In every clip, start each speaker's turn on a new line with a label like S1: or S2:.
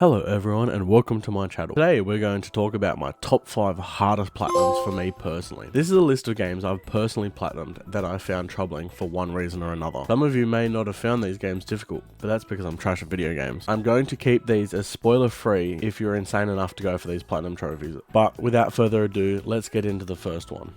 S1: Hello everyone and welcome to my channel. Today we're going to talk about my top 5 hardest platinums for me personally. This is a list of games I've personally platinumed that I found troubling for one reason or another. Some of you may not have found these games difficult, but that's because I'm trash at video games. I'm going to keep these as spoiler free if you're insane enough to go for these platinum trophies. But without further ado, let's get into the first one.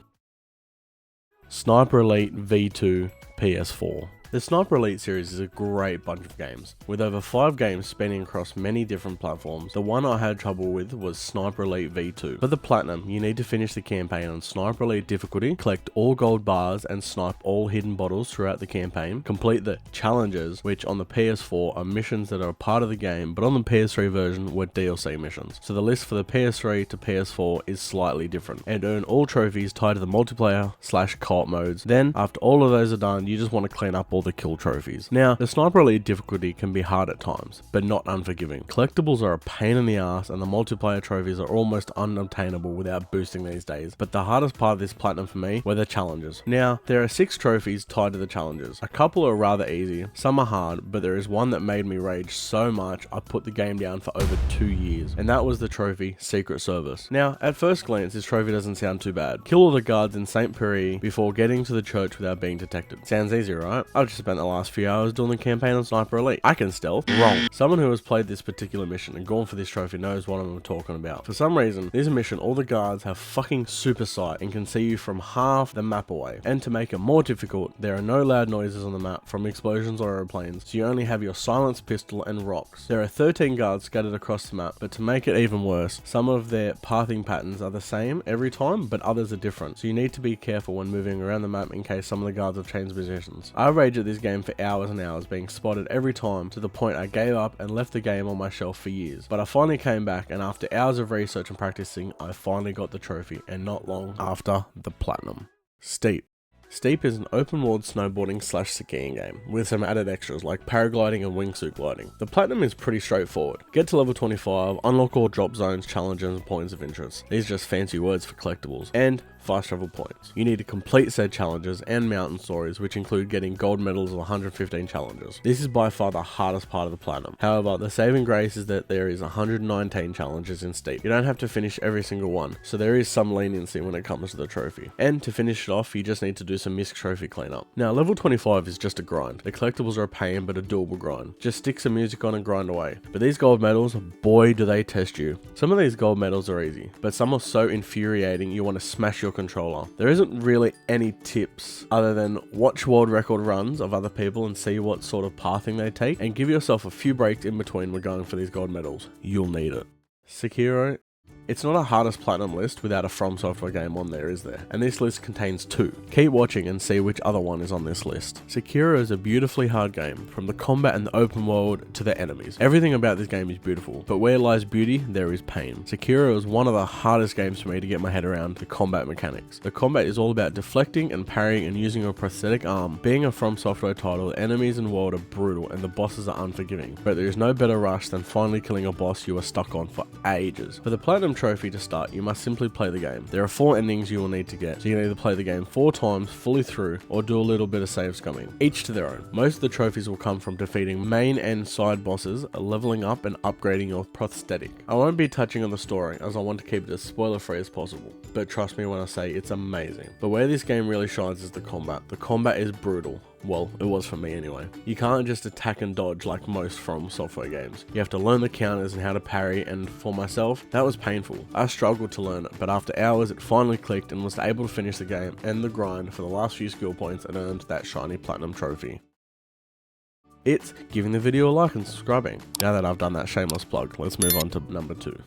S1: Sniper Elite V2 PS4. The Sniper Elite series is a great bunch of games. With over 5 games spanning across many different platforms, the one I had trouble with was Sniper Elite V2. For the platinum, you need to finish the campaign on Sniper Elite difficulty, collect all gold bars and snipe all hidden bottles throughout the campaign, complete the challenges, which on the PS4 are missions that are a part of the game, but on the PS3 version were DLC missions. So the list for the PS3 to PS4 is slightly different, and earn all trophies tied to the multiplayer/co-op modes. Then, after all of those are done, you just want to clean up all the kill trophies. Now, the Sniper Elite difficulty can be hard at times, but not unforgiving. Collectibles are a pain in the ass, and the multiplayer trophies are almost unobtainable without boosting these days. But the hardest part of this platinum for me were the challenges. Now, there are 6 trophies tied to the challenges. A couple are rather easy, some are hard, but there is one that made me rage so much I put the game down for over 2 years, and that was the trophy Secret Service. Now, at first glance, this trophy doesn't sound too bad. Kill all the guards in St. Pierre before getting to the church without being detected. Sounds easy, right? I've just spent the last few hours doing the campaign on Sniper Elite. I can stealth. Wrong. Someone who has played this particular mission and gone for this trophy knows what I'm talking about. For some reason, this mission, all the guards have fucking super sight and can see you from half the map away. And to make it more difficult, there are no loud noises on the map from explosions or aeroplanes, so you only have your silenced pistol and rocks. There are 13 guards scattered across the map, but to make it even worse, some of their pathing patterns are the same every time, but others are different, so you need to be careful when moving around the map in case some of the guards have changed positions. I rage at this game for hours and hours, being spotted every time to the point I gave up and left the game on my shelf for years. But I finally came back, and after hours of research and practicing, I finally got the trophy, and not long after, the platinum. Steep. Steep is an open world snowboarding / skiing game with some added extras like paragliding and wingsuit gliding. The platinum is pretty straightforward. Get to level 25, unlock all drop zones, challenges and points of interest. These are just fancy words for collectibles. And fast travel points. You need to complete said challenges and mountain stories, which include getting gold medals of 115 challenges. This is by far the hardest part of the platinum. However, the saving grace is that there is 119 challenges in Steep. You don't have to finish every single one, so there is some leniency when it comes to the trophy. And to finish it off, you just need to do some missed trophy cleanup. Now, level 25 is just a grind. The collectibles are a pain, but a doable grind. Just stick some music on and grind away. But these gold medals, boy do they test you. Some of these gold medals are easy, but some are so infuriating you want to smash your controller. There isn't really any tips other than watch world record runs of other people and see what sort of pathing they take, and give yourself a few breaks in between when going for these gold medals. You'll need it. Sekiro. It's not a hardest platinum list without a From Software game on there, is there? And this list contains 2. Keep watching and see which other one is on this list. Sekiro is a beautifully hard game, from the combat and the open world to the enemies. Everything about this game is beautiful, but where lies beauty, there is pain. Sekiro is one of the hardest games for me to get my head around the combat mechanics. The combat is all about deflecting and parrying and using a prosthetic arm. Being a From Software title, the enemies in the world are brutal and the bosses are unforgiving, but there is no better rush than finally killing a boss you were stuck on for ages. For the platinum trophy to start, you must simply play the game. There are 4 endings you will need to get, so you can either play the game 4 times fully through or do a little bit of save scumming, each to their own. Most of the trophies will come from defeating main and side bosses, leveling up and upgrading your prosthetic. I won't be touching on the story as I want to keep it as spoiler free as possible, but trust me when I say it's amazing. But where this game really shines is the combat. The combat is brutal. Well, it was for me anyway. You can't just attack and dodge like most From Software games. You have to learn the counters and how to parry, and for myself, that was painful. I struggled to learn it, but after hours it finally clicked and was able to finish the game and the grind for the last few skill points and earned that shiny platinum trophy. It's giving the video a like and subscribing. Now that I've done that shameless plug, let's move on to number 2.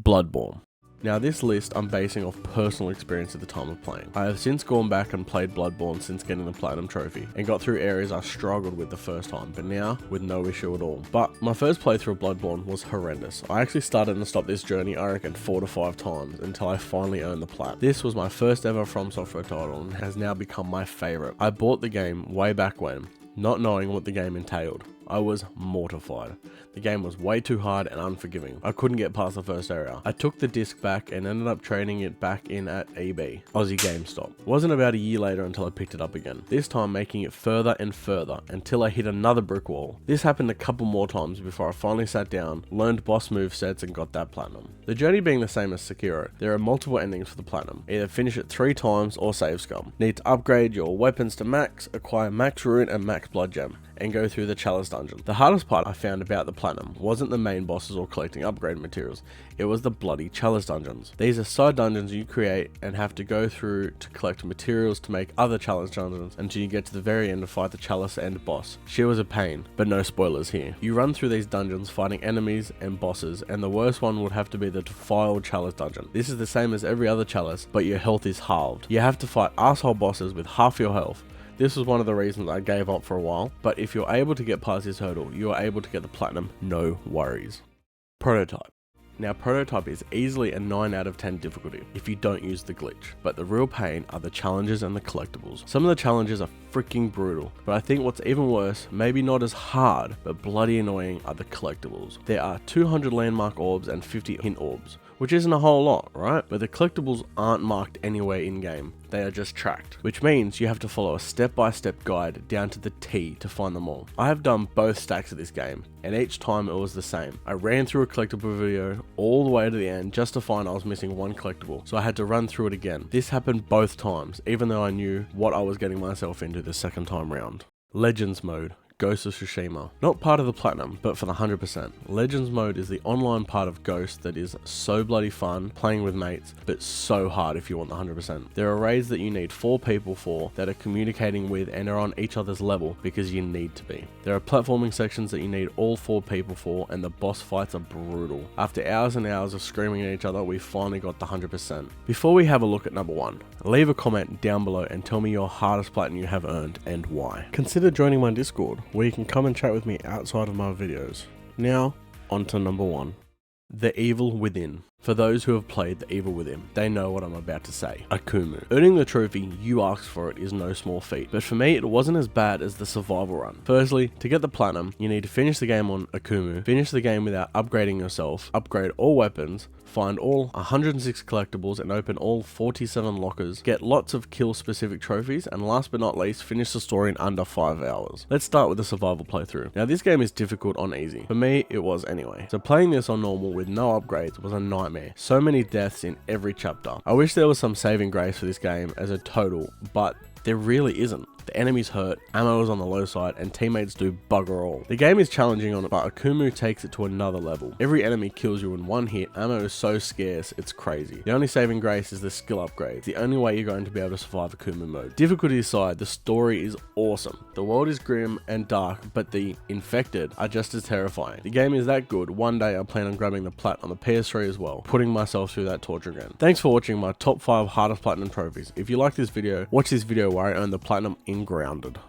S1: Bloodborne. Now, this list I'm basing off personal experience at the time of playing. I have since gone back and played Bloodborne since getting the platinum trophy and got through areas I struggled with the first time, but now with no issue at all. But my first playthrough of Bloodborne was horrendous. I actually started and stopped this journey I reckon 4 to 5 times until I finally earned the plat. This was my first ever From Software title and has now become my favourite. I bought the game way back when, not knowing what the game entailed. I was mortified. The game was way too hard and unforgiving. I couldn't get past the first area. I took the disc back and ended up trading it back in at EB, Aussie GameStop. It wasn't about a year later until I picked it up again, this time making it further and further until I hit another brick wall. This happened a couple more times before I finally sat down, learned boss move sets and got that platinum. The journey being the same as Sekiro, there are multiple endings for the platinum. Either finish it 3 times or save scum. Need to upgrade your weapons to max, acquire max rune and max blood gem, and go through the chalice dungeon. The hardest part I found about the platinum wasn't the main bosses or collecting upgrade materials, it was the bloody chalice dungeons. These are side dungeons you create and have to go through to collect materials to make other chalice dungeons until you get to the very end to fight the chalice end boss. She was a pain, but no spoilers here. You run through these dungeons fighting enemies and bosses, and the worst one would have to be the defiled chalice dungeon. This is the same as every other chalice, but your health is halved. You have to fight asshole bosses with half your health. This was one of the reasons I gave up for a while, but if you're able to get past this hurdle, you are able to get the platinum, no worries. Prototype. Now, Prototype is easily a 9 out of 10 difficulty if you don't use the glitch, but the real pain are the challenges and the collectibles. Some of the challenges are freaking brutal, but I think what's even worse, maybe not as hard, but bloody annoying, are the collectibles. There are 200 landmark orbs and 50 hint orbs, which isn't a whole lot, right? But the collectibles aren't marked anywhere in game. They are just tracked, which means you have to follow a step-by-step guide down to the T to find them all. I have done both stacks of this game, and each time it was the same. I ran through a collectible video all the way to the end just to find I was missing one collectible, so I had to run through it again. This happened both times, even though I knew what I was getting myself into the second time round. Legends mode. Ghost of Tsushima. Not part of the platinum, but for the 100%. Legends mode is the online part of Ghost that is so bloody fun, playing with mates, but so hard if you want the 100%. There are raids that you need 4 people for that are communicating with and are on each other's level because you need to be. There are platforming sections that you need all 4 people for, and the boss fights are brutal. After hours and hours of screaming at each other, we finally got the 100%. Before we have a look at number 1, leave a comment down below and tell me your hardest platinum you have earned and why. Consider joining my Discord, where you can come and chat with me outside of my videos. Now, on to number 1. The Evil Within. For those who have played The Evil Within, they know what I'm about to say. Akumu. Earning the trophy you asked for it is no small feat, but for me it wasn't as bad as the survival run. Firstly, to get the platinum, you need to finish the game on Akumu, finish the game without upgrading yourself, upgrade all weapons, find all 106 collectibles and open all 47 lockers, get lots of kill specific trophies, and last but not least, finish the story in under 5 hours. Let's start with the survival playthrough. Now this game is difficult on easy. For me, it was anyway. So playing this on normal with no upgrades was a nightmare. So many deaths in every chapter. I wish there was some saving grace for this game as a total, but there really isn't. The enemies hurt, ammo is on the low side, and teammates do bugger all. The game is challenging on it, but Akumu takes it to another level. Every enemy kills you in one hit, ammo is so scarce, it's crazy. The only saving grace is the skill upgrade. The only way you're going to be able to survive Akumu mode. Difficulty aside, the story is awesome. The world is grim and dark, but the infected are just as terrifying. The game is that good, one day I plan on grabbing the plat on the PS3 as well, putting myself through that torture again. Thanks for watching my top 5 hardest platinum trophies. If you like this video, watch this video where I earn the platinum in Grounded.